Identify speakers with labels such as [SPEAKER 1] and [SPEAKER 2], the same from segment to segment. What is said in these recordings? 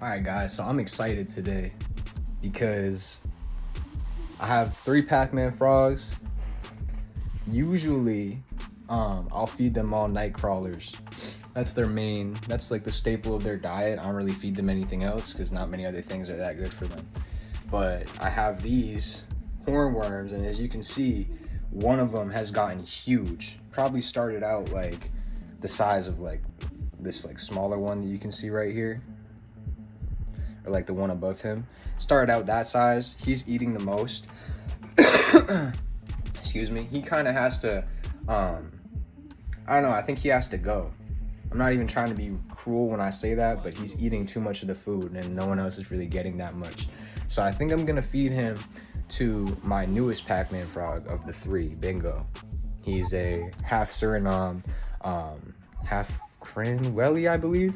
[SPEAKER 1] Alright guys, so I'm excited today because I have 3 Pacman frogs. Usually, I'll feed them all night crawlers. That's like the staple of their diet. I don't really feed them anything else because not many other things are that good for them. But I have these hornworms, and as you can see, one of them has gotten huge. Probably started out like the size of like this like smaller one that you can see right here, or like the one above him. Started out that size. He's eating the most. Excuse me. He kind of has to, I don't know, I think he has to go. I'm not even trying to be cruel when I say that, but he's eating too much of the food and no one else is really getting that much. So I think I'm gonna feed him to my newest Pacman frog of the 3, Bingo. He's a half Suriname, half Cranwelly, I believe.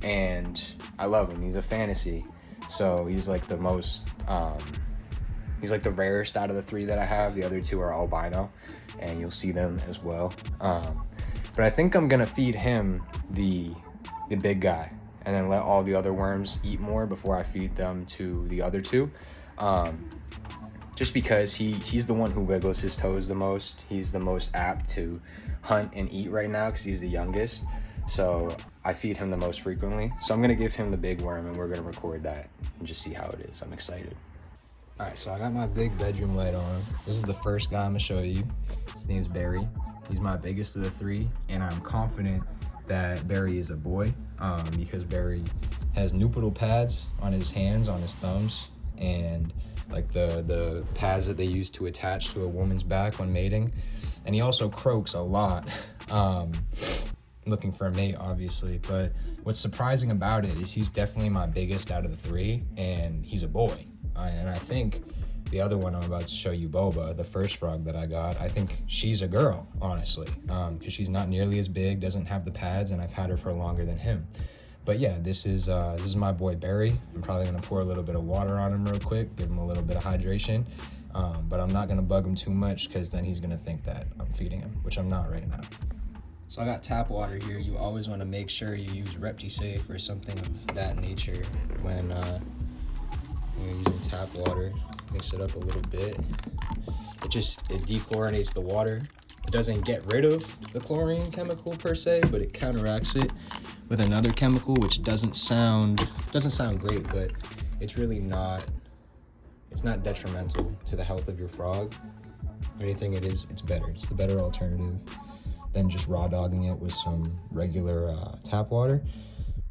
[SPEAKER 1] And I love him. He's a fantasy. So he's like the most, he's like the rarest out of the 3 that I have. The other 2 are albino, and you'll see them as well. But I think I'm gonna feed him the big guy, and then let all the other worms eat more before I feed them to the other 2. Just because he's the one who wiggles his toes the most. He's the most apt to hunt and eat right now because he's the youngest. So I feed him the most frequently. So I'm gonna give him the big worm, and we're gonna record that and just see how it is. I'm excited. All right, so I got my big bedroom light on. This is the first guy I'm gonna show you. His name's Barry. He's my biggest of the 3, and I'm confident that Barry is a boy because Barry has nuptial pads on his hands, on his thumbs, and like the pads that they use to attach to a woman's back when mating. And he also croaks a lot, looking for a mate, obviously. But what's surprising about it is he's definitely my biggest out of the 3, and he's a boy. And I think the other one I'm about to show you, Boba, the first frog that I got, I think she's a girl, honestly, because she's not nearly as big, doesn't have the pads, and I've had her for longer than him. But yeah, this is my boy Barry. I'm probably gonna pour a little bit of water on him real quick, give him a little bit of hydration, but I'm not gonna bug him too much because then he's gonna think that I'm feeding him, which I'm not right now. So I got tap water here. You always want to make sure you use ReptiSafe or something of that nature when you're using tap water. Mix it up a little bit. It dechlorinates the water. It doesn't get rid of the chlorine chemical per se, but it counteracts it with another chemical, which doesn't sound great, but it's really not. It's not detrimental to the health of your frog. If anything, it's better. It's the better alternative than just raw dogging it with some regular tap water.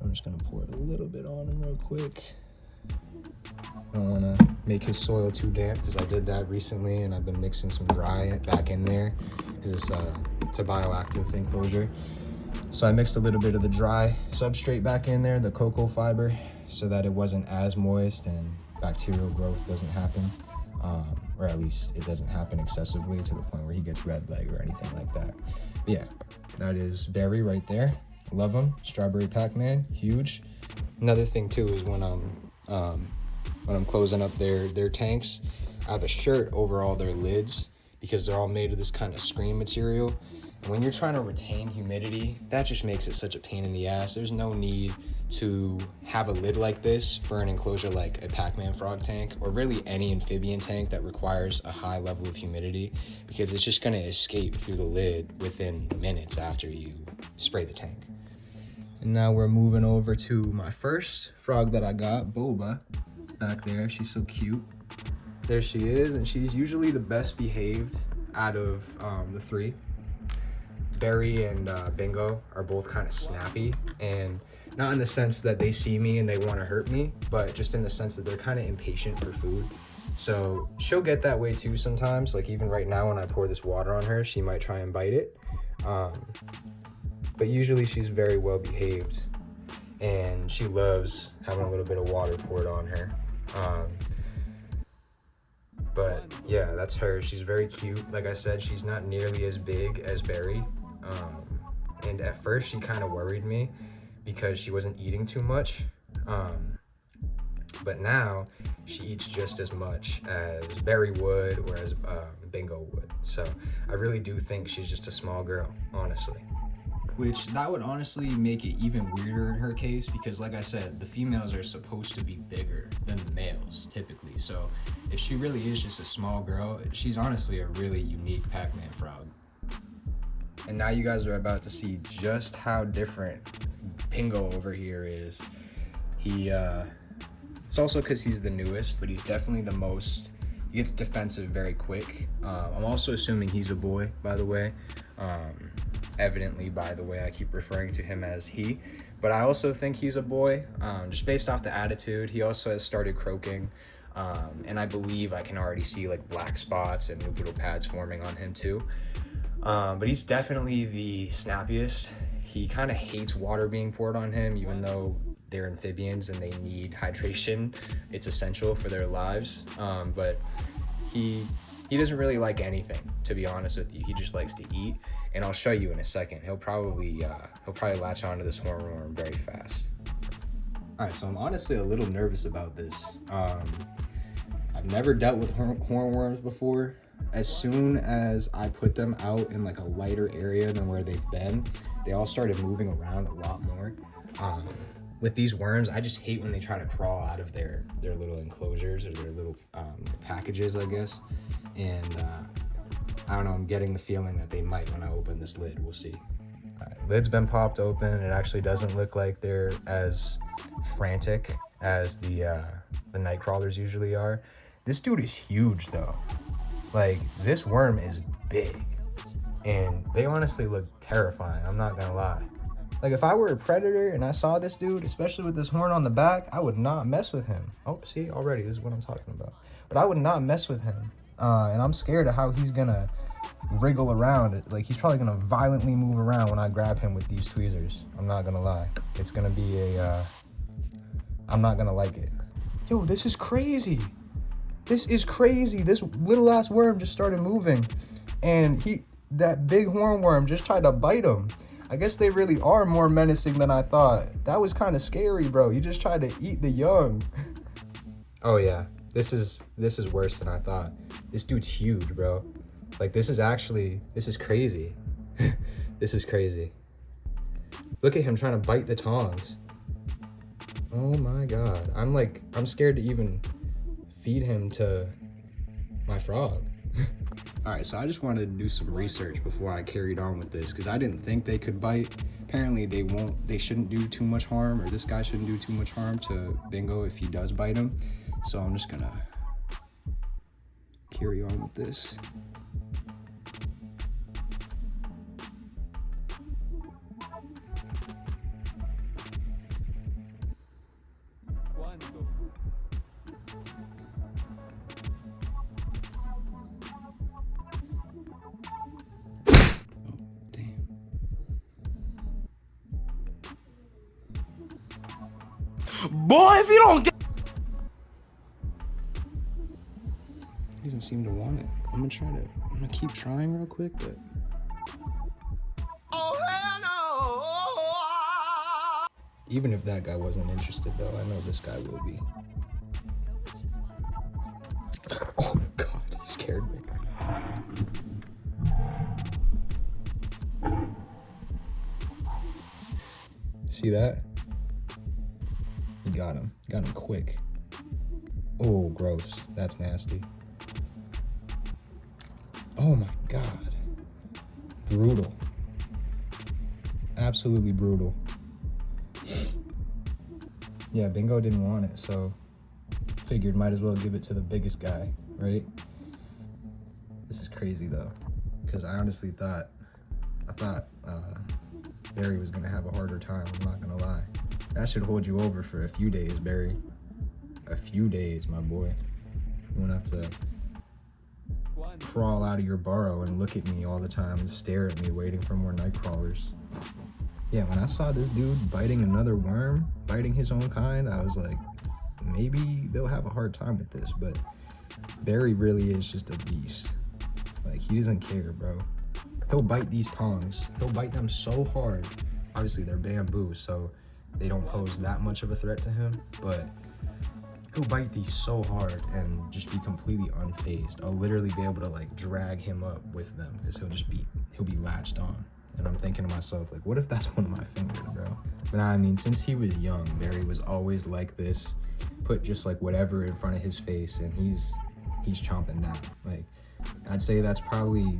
[SPEAKER 1] I'm just gonna pour a little bit on him real quick. I don't want to make his soil too damp because I did that recently, and I've been mixing some dry back in there because it's a bioactive enclosure. So I mixed a little bit of the dry substrate back in there, the cocoa fiber, so that it wasn't as moist and bacterial growth doesn't happen, or at least it doesn't happen excessively to the point where he gets red leg or anything like that. But yeah, that is Barry right there. Love him. Strawberry Pacman, huge. Another thing too is when I'm closing up their tanks, I have a shirt over all their lids because they're all made of this kind of screen material. And when you're trying to retain humidity, that just makes it such a pain in the ass. There's no need to have a lid like this for an enclosure like a Pacman frog tank, or really any amphibian tank that requires a high level of humidity, because it's just gonna escape through the lid within minutes after you spray the tank. And now we're moving over to my first frog that I got, Boba. Back there, she's so cute. There she is, and she's usually the best behaved out of the 3. Barry and Bingo are both kind of snappy, and not in the sense that they see me and they want to hurt me, but just in the sense that they're kind of impatient for food. So she'll get that way too sometimes. Like even right now when I pour this water on her, she might try and bite it. But usually she's very well behaved, and she loves having a little bit of water poured on her. But yeah, that's her. She's very cute. Like I said, she's not nearly as big as Barry. And at first she kind of worried me because she wasn't eating too much. But now she eats just as much as Barry would or as Bingo would. So I really do think she's just a small girl, honestly. which that would honestly make it even weirder in her case, because like I said, the females are supposed to be bigger than the males typically. So if she really is just a small girl, she's honestly a really unique Pacman frog. And now you guys are about to see just how different Bingo over here is. It's also because he's the newest, but he's definitely the most, he gets defensive very quick. I'm also assuming he's a boy, by the way. Evidently, by the way, I keep referring to him as he, but I also think he's a boy, just based off the attitude. He also has started croaking, and I believe I can already see like black spots and new little pads forming on him too. But he's definitely the snappiest. He kind of hates water being poured on him, even though they're amphibians and they need hydration. It's essential for their lives, but he doesn't really like anything, to be honest with you. He just likes to eat, and I'll show you in a second. He'll probably latch onto this hornworm very fast. All right, so I'm honestly a little nervous about this. I've never dealt with hornworms before. As soon as I put them out in like a lighter area than where they've been, they all started moving around a lot more. With these worms, I just hate when they try to crawl out of their little enclosures or their little packages, I guess. And I don't know, I'm getting the feeling that they might when I open this lid. We'll see. All right, lid's been popped open. It actually doesn't look like they're as frantic as the night crawlers usually are. This dude is huge though. Like, this worm is big, and they honestly look terrifying, I'm not gonna lie. Like, if I were a predator and I saw this dude, especially with this horn on the back, I would not mess with him. Oh, see, already, this is what I'm talking about. But I would not mess with him, and I'm scared of how he's gonna wriggle around. Like, he's probably gonna violently move around when I grab him with these tweezers. I'm not gonna lie. It's gonna be I'm not gonna like it. Yo, this is crazy. This is crazy. This little ass worm just started moving, and that big hornworm just tried to bite him. I guess they really are more menacing than I thought. That was kind of scary, bro. You just tried to eat the young. Oh yeah, this is worse than I thought. This dude's huge, bro. Like, this is crazy. This is crazy. Look at him trying to bite the tongs. Oh my God. I'm scared to even feed him to my frog. All right, so I just wanted to do some research before I carried on with this, because I didn't think they could bite. Apparently they shouldn't do too much harm, or this guy shouldn't do too much harm to Bingo if he does bite him. So I'm just gonna carry on with this.
[SPEAKER 2] Boy, if you don't get...
[SPEAKER 1] He doesn't seem to want it. I'm gonna keep trying real quick, but...
[SPEAKER 2] Oh, hell no!
[SPEAKER 1] Even if that guy wasn't interested though, I know this guy will be. Oh God, he scared me. See that? He got him. Got him quick. Oh, gross. That's nasty. Oh my God. Brutal. Absolutely brutal. Yeah, Bingo didn't want it, so figured might as well give it to the biggest guy, right? This is crazy though, because I honestly thought Barry was gonna have a harder time, I'm not gonna lie. That should hold you over for a few days, Barry. A few days, my boy. You won't have to crawl out of your burrow and look at me all the time and stare at me waiting for more night crawlers. Yeah, when I saw this dude biting another worm, biting his own kind, I was like, maybe they'll have a hard time with this, but Barry really is just a beast. Like, he doesn't care, bro. He'll bite these tongs. He'll bite them so hard. Obviously, they're bamboo, so they don't pose that much of a threat to him, but he'll bite these so hard and just be completely unfazed. I'll literally be able to like drag him up with them because he'll be latched on. And I'm thinking to myself, like, what if that's one of my fingers, bro? But I mean, since he was young, Barry was always like this. Put just like whatever in front of his face, and he's chomping down. Like, I'd say that's probably,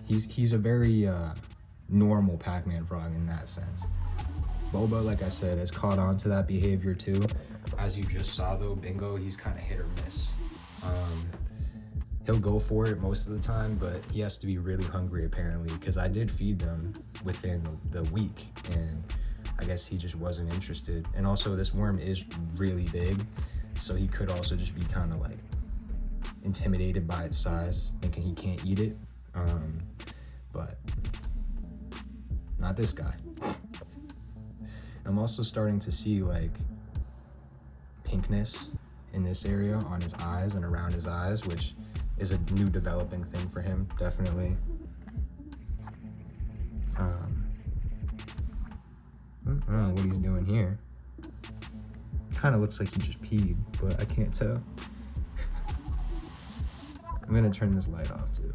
[SPEAKER 1] he's a very normal Pac-Man frog in that sense. Boba, like I said, has caught on to that behavior too. As you just saw though, Bingo, he's kind of hit or miss. He'll go for it most of the time, but he has to be really hungry apparently, because I did feed them within the week, and I guess he just wasn't interested. And also this worm is really big, so he could also just be kind of like intimidated by its size, thinking he can't eat it. But not this guy. I'm also starting to see like pinkness in this area on his eyes and around his eyes, which is a new developing thing for him, definitely. I don't know what he's doing here. Kind of looks like he just peed, but I can't tell. I'm gonna turn this light off too.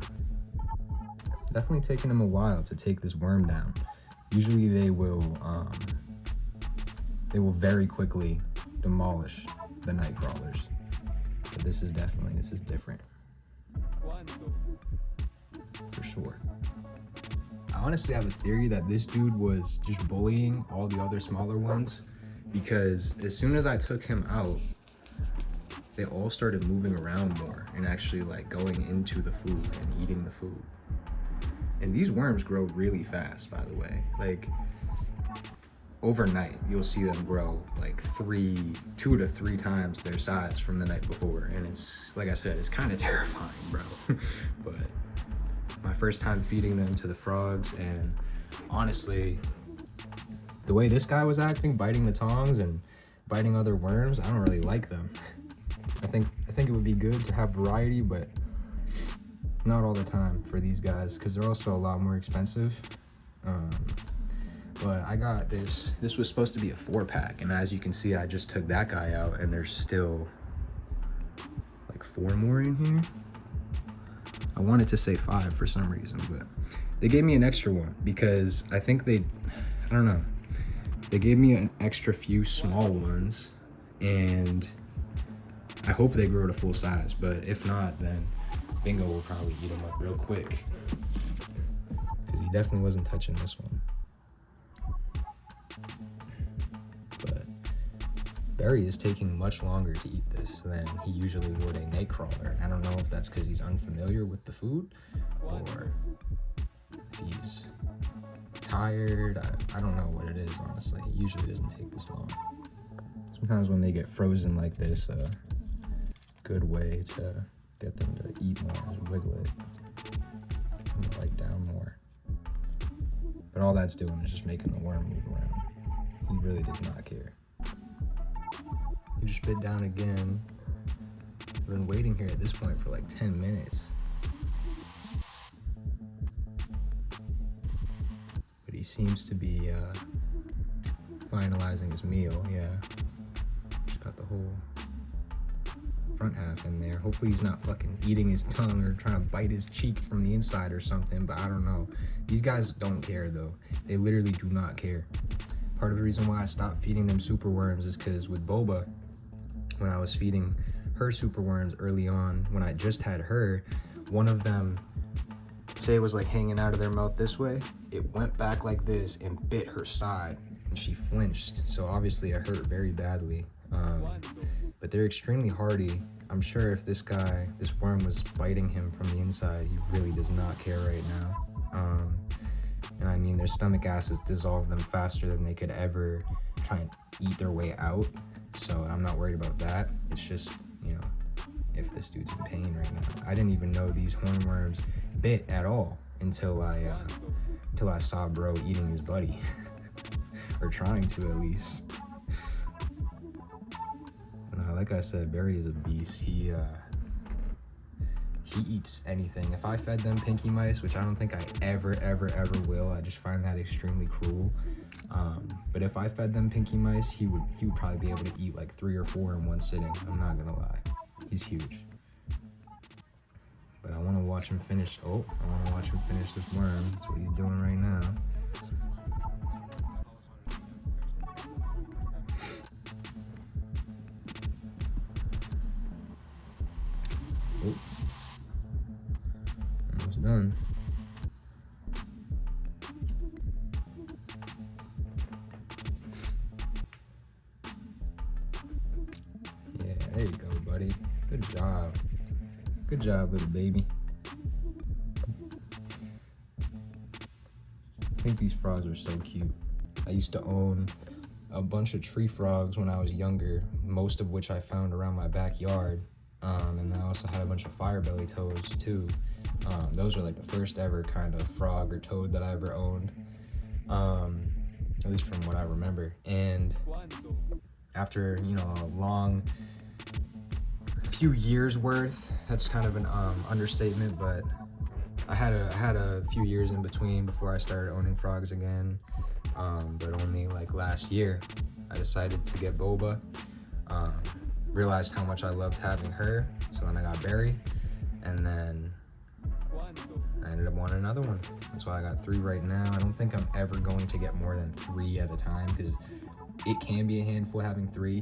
[SPEAKER 1] Definitely taking him a while to take this worm down. Usually they will very quickly demolish the night crawlers. But this is different. For sure. I honestly have a theory that this dude was just bullying all the other smaller ones, because as soon as I took him out, they all started moving around more and actually like going into the food and eating the food. And these worms grow really fast, by the way. Like overnight, you'll see them grow like 2 to 3 times their size from the night before. And it's, like I said, it's kind of terrifying, bro. But my first time feeding them to the frogs, and honestly, the way this guy was acting, biting the tongs and biting other worms, I don't really like them. I think it would be good to have variety, but not all the time for these guys, because they're also a lot more expensive. But I got this was supposed to be a 4-pack, and as you can see, I just took that guy out, and there's still like 4 more in here. I wanted to say 5 for some reason, but they gave me an extra one because I think I don't know. They gave me an extra few small ones, and I hope they grow to full size, but if not, then Bingo will probably eat them up real quick, because he definitely wasn't touching this one. But Barry is taking much longer to eat this than he usually would a nightcrawler. I don't know if that's because he's unfamiliar with the food, or if he's tired. I don't know what it is, honestly. It usually doesn't take this long. Sometimes when they get frozen like this, a good way to get them to eat more is wiggle it and bite down more. But all that's doing is just making the worm move around. He really does not care. He just bit down again. I've been waiting here at this point for like 10 minutes. But he seems to be finalizing his meal, yeah. Just got the whole front half in there. Hopefully he's not fucking eating his tongue or trying to bite his cheek from the inside or something, but I don't know. These guys don't care though. They literally do not care. Part of the reason why I stopped feeding them super worms is because with Boba, when I was feeding her super worms early on, when I just had her, one of them, say it was like hanging out of their mouth this way, it went back like this and bit her side, and she flinched. So obviously it hurt very badly. But they're extremely hardy. I'm sure if this worm was biting him from the inside, he really does not care right now. And I mean, their stomach acids dissolve them faster than they could ever try and eat their way out. So I'm not worried about that. It's just, you know, if this dude's in pain right now. I didn't even know these hornworms bit at all until I saw bro eating his buddy, or trying to at least. Like I said, Barry is a beast. He eats anything. If I fed them pinky mice, which I don't think I ever will, I just find that extremely cruel. But if I fed them pinky mice, he would probably be able to eat like 3 or 4 in one sitting. I'm not gonna lie, he's huge. But I want to watch him finish. I want to watch him finish this worm. That's what he's doing right now. Oh, almost done. Yeah, there you go, buddy. Good job. Good job, little baby. I think these frogs are so cute. I used to own a bunch of tree frogs when I was younger, most of which I found around my backyard. And I also had a bunch of fire-belly toads too. Those were like the first ever kind of frog or toad that I ever owned, at least from what I remember. And after, you know, a long few years worth, that's kind of an understatement, but I had a few years in between before I started owning frogs again. But only like last year I decided to get Boba. Realized how much I loved having her, so then I got Barry, and then I ended up wanting another one. That's why I got 3 right now. I don't think I'm ever going to get more than 3 at a time, because it can be a handful having 3.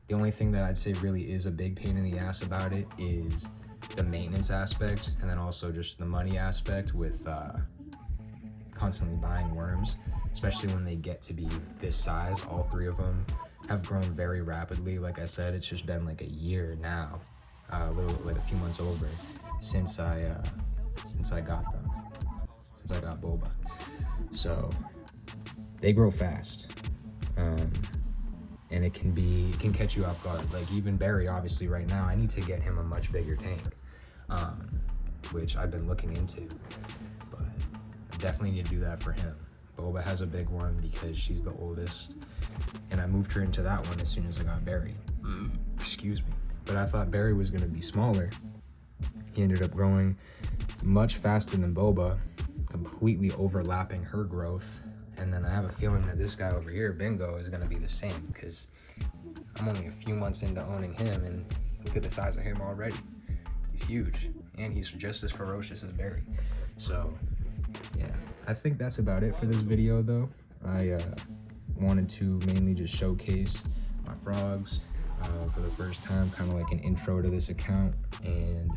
[SPEAKER 1] The only thing that I'd say really is a big pain in the ass about it is the maintenance aspect, and then also just the money aspect with constantly buying worms, especially when they get to be this size. All 3 of them have grown very rapidly. Like I said, it's just been like a year now, a few months over since I got Boba. So they grow fast, and it can catch you off guard. Like even Barry, obviously right now I need to get him a much bigger tank, which I've been looking into, but I definitely need to do that for him. Boba has a big one because she's the oldest, and I moved her into that one as soon as I got Barry. Excuse me. But I thought Barry was going to be smaller. He ended up growing much faster than Boba, completely overlapping her growth. And then I have a feeling that this guy over here, Bingo, is going to be the same, because I'm only a few months into owning him, and look at the size of him already. He's huge, and he's just as ferocious as Barry. So yeah, I think that's about it for this video though. I wanted to mainly just showcase my frogs for the first time, kind of like an intro to this account, and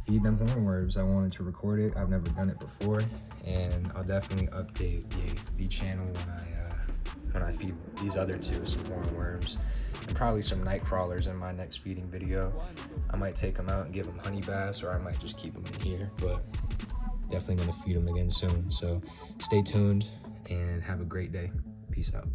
[SPEAKER 1] feed them hornworms. I wanted to record it. I've never done it before, and I'll definitely update the channel when I feed these other 2 some hornworms, and probably some night crawlers in my next feeding video. I might take them out and give them honey baths, or I might just keep them in here, but definitely gonna feed them again soon. So stay tuned and have a great day. Peace out.